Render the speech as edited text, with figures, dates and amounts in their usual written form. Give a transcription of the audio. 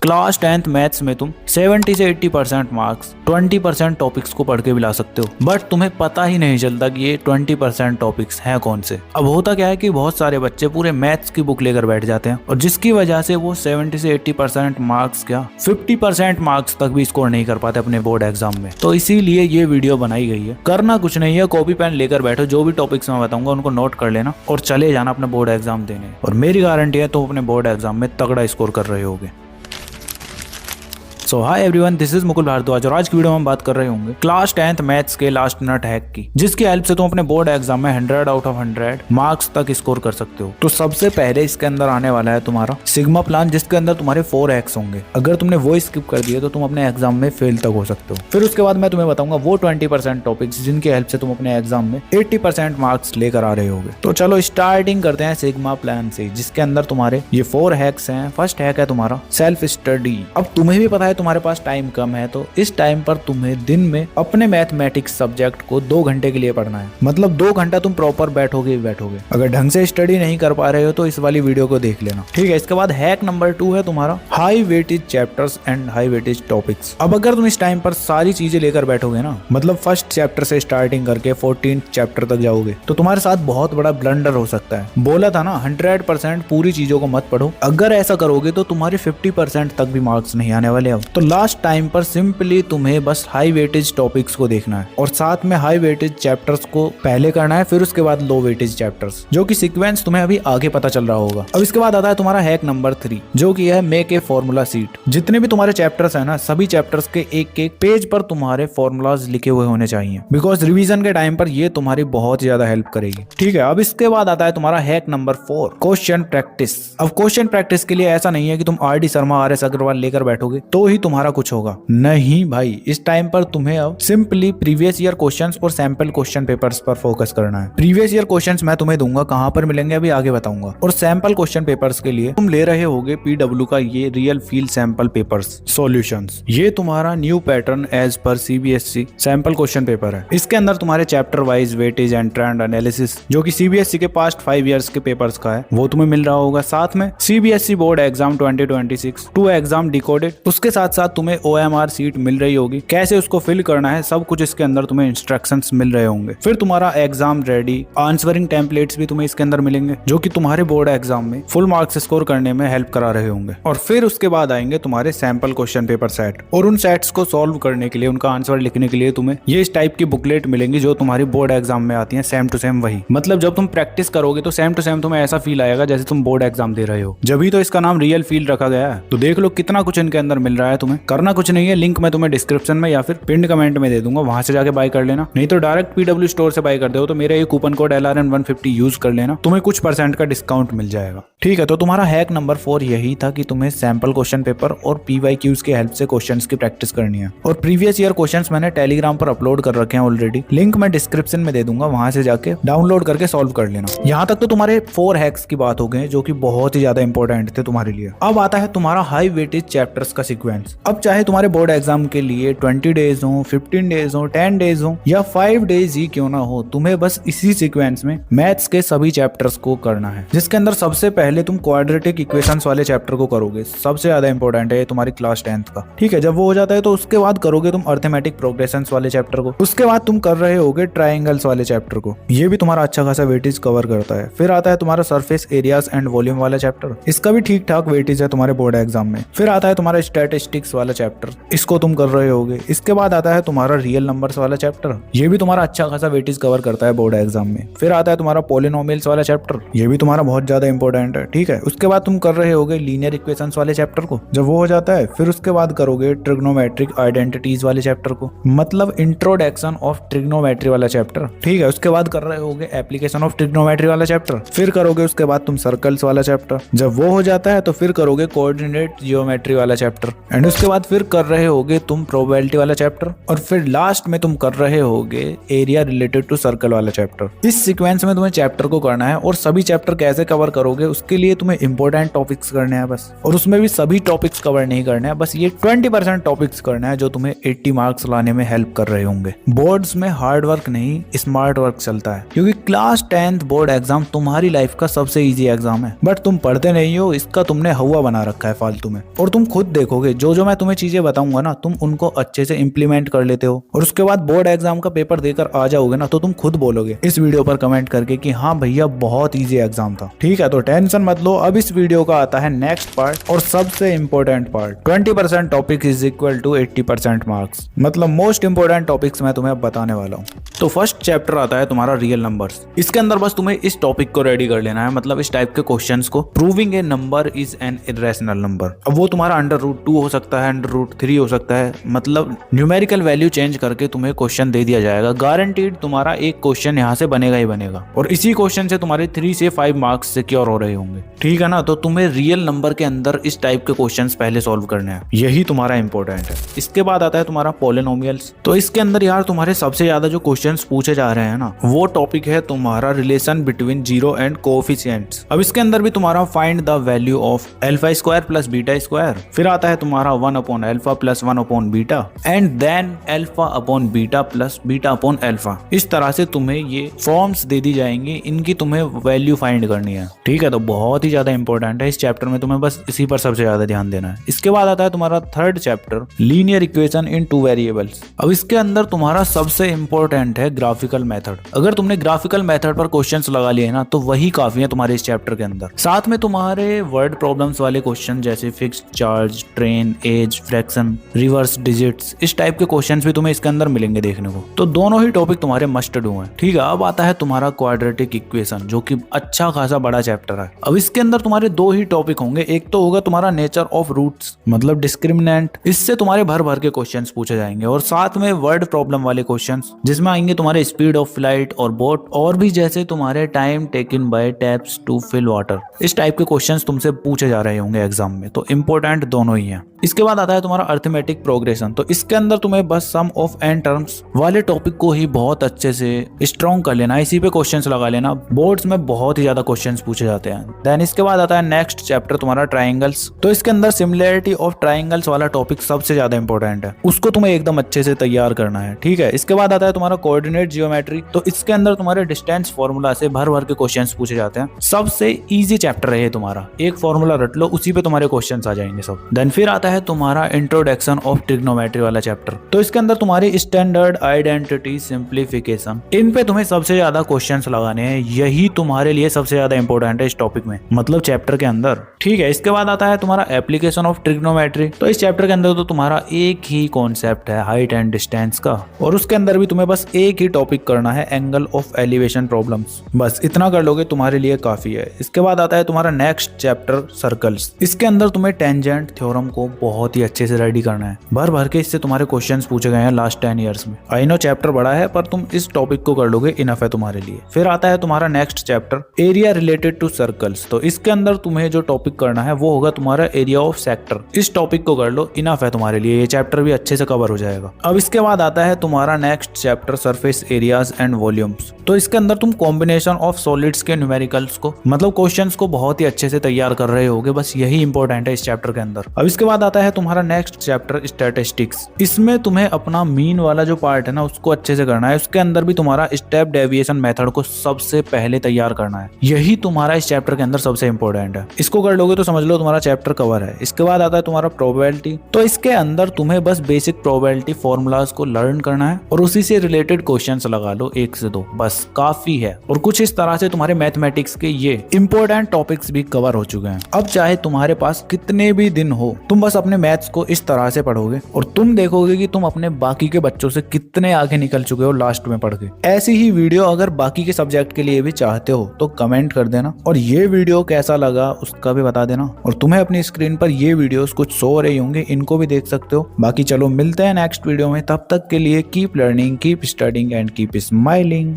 Class 10th maths में तुम 70 से 80% मार्क्स 20% टॉपिक्स को पढ़ के भी ला सकते हो, बट तुम्हें पता ही नहीं चलता कि ये 20% टॉपिक्स हैं कौन से। अब होता क्या है कि बहुत सारे बच्चे पूरे मैथ्स की बुक लेकर बैठ जाते हैं और जिसकी वजह से वो 70 से 80% मार्क्स क्या 50% मार्क्स तक भी स्कोर नहीं कर पाते अपने बोर्ड एग्जाम में। तो इसीलिए ये वीडियो बनाई गई है। करना कुछ नहीं है, कॉपी पेन लेकर बैठो, जो भी टॉपिक्स मैं बताऊंगा उनको नोट कर लेना और चले जाना अपना बोर्ड एग्जाम देने। और मेरी गारंटी है तुम अपने बोर्ड एग्जाम में तगड़ा स्कोर कर रहे होगे। So hi everyone, this is Mukul Bhardwaj और आज की वीडियो में हम बात कर रहे होंगे क्लास 10th मैथ्स के लास्ट मिनट हैक की, जिसकी हेल्प से तुम अपने बोर्ड एग्जाम में 100 आउट ऑफ 100 मार्क्स तक स्कोर कर सकते हो। तो सबसे पहले इसके अंदर आने वाला है तुम्हारा सिग्मा प्लान, जिसके अंदर तुम्हारे 4 हैक्स होंगे। अगर तुमने वो स्किप कर दिए तो तुम अपने एग्जाम में फेल तक हो सकते हो। फिर उसके बाद मैं तुम्हें बताऊंगा वो 20% टॉपिक्स जिनकी हेल्प से तुम अपने एग्जाम में 80% मार्क्स लेकर आ रहे होगे। तो चलो स्टार्टिंग करते हैं सिग्मा प्लान से, जिसके अंदर तुम्हारे ये 4 हैक्स हैं। फर्स्ट हैक है तुम्हारा सेल्फ स्टडी। अब तुम्हें भी पता है तुम्हारे पास टाइम कम है, तो इस टाइम पर तुम्हें दिन में अपने मैथमेटिक्स सब्जेक्ट को 2 घंटे के लिए पढ़ना है। मतलब 2 घंटा तुम प्रॉपर बैठोगे ही बैठोगे। अगर ढंग से स्टडी नहीं कर पा रहे हो तो इस वाली वीडियो को देख लेना, ठीक है। इसके बाद हैक नंबर 2 है तुम्हारा high weightage chapters and high weightage topics. अब अगर तुम इस टाइम पर सारी चीजें लेकर बैठोगे ना, मतलब फर्स्ट चैप्टर से स्टार्टिंग करके 14th चैप्टर तक जाओगे, तो तुम्हारे साथ बहुत बड़ा ब्लंडर हो सकता है। बोला था ना 100% पूरी चीजों को मत पढ़ो। अगर ऐसा करोगे तो तुम्हारे 50% तक भी मार्क्स नहीं आने वाले। अब तो लास्ट टाइम पर सिंपली तुम्हें बस हाई वेटेज टॉपिक्स को देखना है और साथ में हाई वेटेज चैप्टर्स को पहले करना है, फिर उसके बाद लो वेटेज चैप्टर्स, जो कि सीक्वेंस तुम्हें अभी आगे पता चल रहा होगा। अब इसके बाद आता है तुम्हारा हैक नंबर 3, जो कि है मेक ए फॉर्मूला सीट। जितने भी तुम्हारे चैप्टर्स है ना, सभी चैप्टर्स के एक पेज पर तुम्हारे फॉर्मूलाज लिखे हुए होने चाहिए, बिकॉज रिवीजन के टाइम पर ये तुम्हारी बहुत ज्यादा हेल्प करेगी, ठीक है। अब इसके बाद आता है तुम्हारा हैक नंबर 4 क्वेश्चन प्रैक्टिस। अब क्वेश्चन प्रैक्टिस के लिए ऐसा नहीं है कि तुम RD शर्मा RS अग्रवाल लेकर बैठोगे तो ही तुम्हारा कुछ होगा, नहीं भाई। इस टाइम पर तुम्हें अब सिंपली प्रीवियस ईयर क्वेश्चंस और सैंपल क्वेश्चन पेपर्स पर फोकस करना है। प्रीवियस ईयर क्वेश्चंस मैं तुम्हें दूंगा, कहां पर मिलेंगे अभी आगे बताऊंगा। और सैंपल क्वेश्चन पेपर्स के लिए तुम ले रहे होगे PW का ये real field sample papers solutions. ये तुम्हारा new pattern as per CBSE sample question paper है। इसके अंदर तुम्हारे chapter wise weightage and trend analysis, जो कि CBSE के पास्ट 5 ईयर्स के पेपर्स का है, वो तुम्हें मिल रहा होगा। साथ में CBSE board exam 2026 2 exam decoded, उसके साथ साथ तुम्हें OMR सीट मिल रही होगी। कैसे उसको फिल करना है सब कुछ इसके अंदर तुम्हें इंस्ट्रक्शंस मिल रहे होंगे। फिर तुम्हारा एग्जाम रेडी आंसरिंग टेम्पलेट्स भी तुम्हें इसके अंदर मिलेंगे, जो कि तुम्हारे बोर्ड एग्जाम में फुल मार्क्स स्कोर करने में हेल्प करा रहे होंगे। और फिर उसके बाद आएंगे तुम्हारे सैंपल क्वेश्चन पेपर सेट, और उन सेट्स को सॉल्व करने के लिए, उनका आंसर लिखने के लिए तुम्हें ये इस टाइप की बुकलेट मिलेंगी, जो तुम्हारी बोर्ड एग्जाम में आती है सेम टू सेम वही। मतलब जब तुम प्रैक्टिस करोगे तो सेम टू सेम तुम्हें ऐसा फील आएगा जैसे तुम बोर्ड एग्जाम दे रहे हो। जब ही तो इसका नाम रियल फील रखा गया है। तो देख लो कितना कुछ इनके अंदर मिल रहा है। तुम्हें करना कुछ नहीं है, लिंक मैं तुम्हें डिस्क्रिप्शन में या फिर पिंड कमेंट में दे दूंगा, वहां से जाके बाय कर लेना। नहीं तो डायरेक्ट PW स्टोर से बाय कर दो तो मेरा ये कूपन कोड LRN150 यूज कर लेना, तुम्हें कुछ % का डिस्काउंट मिल जाएगा, ठीक है। तो तुम्हारा हैक नंबर 4 यही था कि तुम्हें सैंपल क्वेश्चन पेपर और PYQs की हेल्प से क्वेश्चंस की प्रैक्टिस करनी है। और प्रीवियस ईयर क्वेश्चंस मैंने टेलीग्राम पर अपलोड कर रखे हैं ऑलरेडी, लिंक मैं डिस्क्रिप्शन में दे दूंगा, वहां से जाके डाउनलोड करके सॉल्व कर लेना। यहाँ तक तो तुम्हारे 4 हैक्स की बात हो गई, जो कि बहुत ही ज्यादा इंपॉर्टेंट थे तुम्हारे लिए। अब आता है तुम्हारा हाई वेटेज चैप्टर्स का सीक्वेंस। अब चाहे तुम्हारे बोर्ड एग्जाम के लिए 20 डेज हो, 15 डेज हो, 10 डेज हो या 5 डेज ही क्यों ना हो, तुम्हें बस इसी सीक्वेंस में मैथ्स के सभी चैप्टर्स को करना है। जिसके अंदर सबसे पहले तुम क्वाड्रेटिक इक्वेशंस वाले चैप्टर को करोगे, सबसे ज्यादा इंपॉर्टेंट है तुम्हारी क्लास 10th का, ठीक है। जब वो हो जाता है तो उसके बाद करोगे तुम अर्थमेटिक प्रोग्रेशंस वाले चैप्टर को। उसके बाद तुम कर रहे होगे ट्राइंगल्स वाले चैप्टर को, ये भी तुम्हारा अच्छा खासा वेटेज कवर करता है। फिर आता है तुम्हारा सरफेस एरियाज एंड वॉल्यूम वाला चैप्टर, इसका भी ठीक ठाक वेटेज है तुम्हारे बोर्ड एग्जाम में। फिर आता है तुम्हारा स्टैटिस्टिक्स वाला चैप्टर, इसको तुम कर रहे होगे। इसके बाद आता है तुम्हारा रियल नंबर्स वाला चैप्टर, ये भी तुम्हारा अच्छा खासा वेटेज कवर करता है बोर्ड एग्जाम में। फिर आता है तुम्हारा पॉलिनोमियल्स वाला चैप्टर, ये भी तुम्हारा बहुत ज्यादा इंपॉर्टेंट है, ठीक है। उसके बाद तुम कर रहे होगे लीनियर इक्वेशंस वाले चैप्टर को। जब वो हो जाता है फिर उसके बाद करोगे ट्रिग्नोमेट्रिक आइडेंटिटीज वाले चैप्टर को, मतलब इंट्रोडक्शन ऑफ ट्रिग्नोमेट्री वाला चैप्टर, ठीक है। उसके बाद कर रहे होगे एप्लीकेशन ऑफ ट्रिग्नोमेट्री वाला चैप्टर। फिर करोगे उसके बाद तुम सर्कल्स वाला चैप्टर। जब वो हो जाता है तो फिर करोगे कोऑर्डिनेट जियोमेट्री वाला चैप्टर। एंड उसके बाद फिर कर रहे होगे तुम प्रोबेबिलिटी वाला चैप्टर, और फिर लास्ट में तुम कर रहे होगे एरिया रिलेटेड टू सर्कल वाला चैप्टर। इस सीक्वेंस में तुम्हें चैप्टर को करना है, और सभी चैप्टर कैसे कवर करोगे उसके लिए तुम्हें इंपॉर्टेंट टॉपिक्स करने हैं बस, और उसमें भी सभी टॉपिक्स कवर नहीं करने हैं, बस ये 20% टॉपिक्स करना है जो तुम्हें 80 मार्क्स लाने में हेल्प कर रहे होंगे। बोर्ड्स में हार्ड वर्क नहीं स्मार्ट वर्क चलता है, क्योंकि क्लास 10th बोर्ड एग्जाम तुम्हारी लाइफ का सबसे इजी एग्जाम है, बट तुम पढ़ते नहीं हो, इसका तुमने हवा बना रखा है फालतू में। और तुम खुद देखोगे जो मैं तुम्हें चीजें बताऊंगा ना, तुम उनको अच्छे से इंप्लीमेंट कर लेते हो, और उसके बाद बोर्ड एग्जाम का पेपर देकर आ जाओगे ना, तो तुम खुद बोलोगे इस वीडियो पर कमेंट करके कि हाँ भैया बहुत इजी एग्जाम था। ठीक है, तो टेंशन मत लो, अब इस वीडियो का आता है नेक्स्ट पार्ट और सबसे important part. 20% topic is equal to 80% marks, मतलब मोस्ट इंपॉर्टेंट टॉपिक्स मैं तुम्हें बताने वाला हूँ। तो फर्स्ट चैप्टर आता है तुम्हारा रियल नंबर्स। इसके अंदर बस तुम्हें इस टॉपिक को रेडी कर लेना है, मतलब इस टाइप के क्वेश्चंस को। Proving A number is an irrational number. अब वो तुम्हारा √2 हो सकता है, √3 हो सकता है, मतलब न्यूमेरिकल वैल्यू चेंज करके तुम्हें क्वेश्चन दे दिया जाएगा। गारंटीड तुम्हारा एक क्वेश्चन यहाँ से बनेगा ही बनेगा, और इसी क्वेश्चन से तुम्हारे 3 से 5 मार्क्स सिक्योर हो रहे होंगे। ठीक है ना, तो तुम्हें रियल नंबर के अंदर इस टाइप के क्वेश्चंस पहले सॉल्व करने हैं, यही तुम्हारा इंपॉर्टेंट है। इसके बाद आता है तुम्हारा पॉलिनोमियल्स। तो इसके अंदर यार तुम्हारे सबसे ज्यादा जो क्वेश्चंस पूछे जा रहे हैं ना, वो टॉपिक है तुम्हारा relation between zero and coefficients. अब इसके अंदर भी तुम्हारा find the value of α² plus β²। फिर आता है तुम्हारा 1/α प्लस 1/β, एंड देन α/β प्लस β/α। इस तरह से तुम्हें ये फॉर्म्स दे दी जाएंगी, इनकी तुम्हें वैल्यू फाइंड करनी है। ठीक है, तो बहुत ही ज्यादा इंपॉर्टेंट है इस चैप्टर में, तुम्हें बस इसी पर सबसे ज्यादा ध्यान देना है। इसके बाद आता है तुम्हारा third chapter, linear equation in 2 variables. अब इसके अंदर तुम्हारा सबसे इंपॉर्टेंट है ग्राफिकल मेथड। अगर तुमने ग्राफिकल मेथड पर क्वेश्चंस लगा लिए ना, तो वही काफी है तुम्हारे इस चैप्टर के अंदर। साथ में तुम्हारे वर्ड प्रॉब्लम्स वाले क्वेश्चन जैसे fixed charge, train, age, fraction, reverse digits, इस टाइप के क्वेश्चंस भी तुम्हें इसके अंदर मिलेंगे देखने को। तो दोनों ही टॉपिक तुम्हारे मस्ट डू हैं। ठीक है, अब आता है तुम्हारा क्वाड्रेटिक इक्वेशन, जो कि अच्छा खासा बड़ा चैप्टर है। अब इसके अंदर तुम्हारे 2 ही टॉपिक होंगे, एक तो होगा तुम्हारा नेचर ऑफ रूट्स, मतलब डिस्क्रिमिनेंट, इससे तुम्हारे भर भर के क्वेश्चंस पूछे जाएंगे, और साथ में वर्ड प्रॉब्लम वाले क्वेश्चंस जिसमें आएंगे तुम्हारे स्पीड ऑफ फ्लाइट और बोट, और भी जैसे तुम्हारे time taken by taps to fill water, इस टाइप के क्वेश्चंस तुमसे पूछे जा रहे होंगे एग्जाम में। तो इंपॉर्टेंट दोनों ही हैं। इसके बाद आता है तुम्हारा अर्थमेटिक प्रोग्रेशन। तो इसके अंदर तुम्हें बस सम ऑफ एन टर्म्स वाले टॉपिक को ही बहुत अच्छे से स्ट्रॉन्ग कर लेना, इसी पे क्वेश्चंस लगा लेना। बोर्ड्स में बहुत ही ज्यादा क्वेश्चंस पूछे जाते हैं। देन इसके बाद आता है नेक्स्ट चैप्टर तुम्हारा ट्राइंगल्स। तो इसके अंदर सिमिलैरिटी ऑफ ट्राइंगल्स वाला टॉपिक सबसे ज्यादा इंपॉर्टेंट है, उसको तुम्हें एकदम अच्छे से तैयार करना है। ठीक है, इसके बाद आता है तुम्हारा कोऑर्डिनेट जियोमेट्री। तो इसके अंदर तुम्हारे डिस्टेंस फॉर्मूला से भर भर के क्वेश्चंस पूछे जाते हैं। सबसे इजी चैप्टर है ये तुम्हारा, एक फॉर्मूला रट लो, उसी पे तुम्हारे क्वेश्चंस आ जाएंगे सब। देन फिर आता है तुम्हारा इंट्रोडक्शन ऑफ ट्रिग्नोमेट्री वाला चैप्टर। तो इसके अंदर तुम्हारी स्टैंडर्ड, आइडेंटिटी, सिंप्लीफिकेशन, इन पे तुम्हें सबसे ज्यादा क्वेश्चंस लगाने हैं, यही तुम्हारे लिए सबसे ज्यादा इंपॉर्टेंट है इस टॉपिक में, मतलब चैप्टर के अंदर। ठीक है, इसके बाद आता है तुम्हारा एप्लीकेशन ऑफ ट्रिग्नोमेट्री। तो इस चैप्टर के अंदर तो तुम्हारा एक ही कॉन्सेप्ट है हाइट एंड डिस्टेंस का, और उसके अंदर भी तुम्हें बस एक ही टॉपिक करना है, एंगल ऑफ एलिवेशन प्रॉब्लम्स। बस इतना कर लोगे तुम्हारे लिए काफी है। इसके बाद आता है तुम्हारा नेक्स्ट चैप्टर सर्कल्स। इसके अंदर तुम्हें टेंजेंट थ्योरम को बहुत ही अच्छे से रेडी करना है, भर भर के इससे तुम्हारे क्वेश्चंस पूछे गए हैं लास्ट 10 इयर्स में। आई नो चैप्टर बड़ा है, पर तुम इस टॉपिक को कर लोगे इनफ है तुम्हारे लिए। फिर आता है तुम्हारा next chapter area related to circles. तो इसके अंदर तुम्हें जो टॉपिक करना है वो होगा तुम्हारा एरिया ऑफ सेक्टर। इस टॉपिक को कर लो, इनफ है तुम्हारे लिए, ये चैप्टर भी अच्छे से कवर हो जाएगा। अब इसके बाद आता है तुम्हारा next chapter surface areas and volumes. तो इसके अंदर तुम कॉम्बिनेशन ऑफ सॉलिड्स के न्यूमेरिकल्स को, मतलब क्वेश्चंस को बहुत ही अच्छे से तैयार कर रहे होगे, बस यही इंपॉर्टेंट है इस चैप्टर के अंदर। अब इसके बाद आता है तुम्हारा नेक्स्ट चैप्टर स्टैटिस्टिक्स। इसमें तुम्हें अपना मीन वाला जो पार्ट है ना, उसको अच्छे से करना है। उसके अंदर भी तुम्हारा स्टेप डेविएशन मेथड को सबसे पहले तैयार करना है, यही तुम्हारा इस चैप्टर के अंदर सबसे इंपॉर्टेंट है। इसको कर लोगे तो समझ लो तुम्हारा चैप्टर कवर है। इसके बाद आता है तुम्हारा प्रोबेबिलिटी। तो इसके अंदर तुम्हें बस बेसिक प्रोबेबिलिटी फॉर्मूलाज को लर्न करना है, और उसी से रिलेटेड क्वेश्चंस लगा लो 1 से 2, बस काफी है। और कुछ इस तरह से तुम्हारे मैथमेटिक्स के ये इंपॉर्टेंट टॉपिक्स भी कवर हो चुके हैं। अब चाहे तुम्हारे पास कितने भी दिन हो, तुम बस अपने मैथ्स को इस तरह से पढ़ोगे और तुम देखोगे कि तुम अपने बाकी के बच्चों से कितने आगे निकल चुके हो लास्ट में पढ़ के। ऐसी ही वीडियो अगर बाकी के सब्जेक्ट के लिए भी चाहते हो तो कमेंट कर देना, और ये वीडियो कैसा लगा उसका भी बता देना। और तुम्हें अपनी स्क्रीन पर ये वीडियोस कुछ शो हो रही होंगे, इनको भी देख सकते हो। बाकी चलो मिलते हैं नेक्स्ट वीडियो में, तब तक के लिए keep learning, keep studying and keep smiling.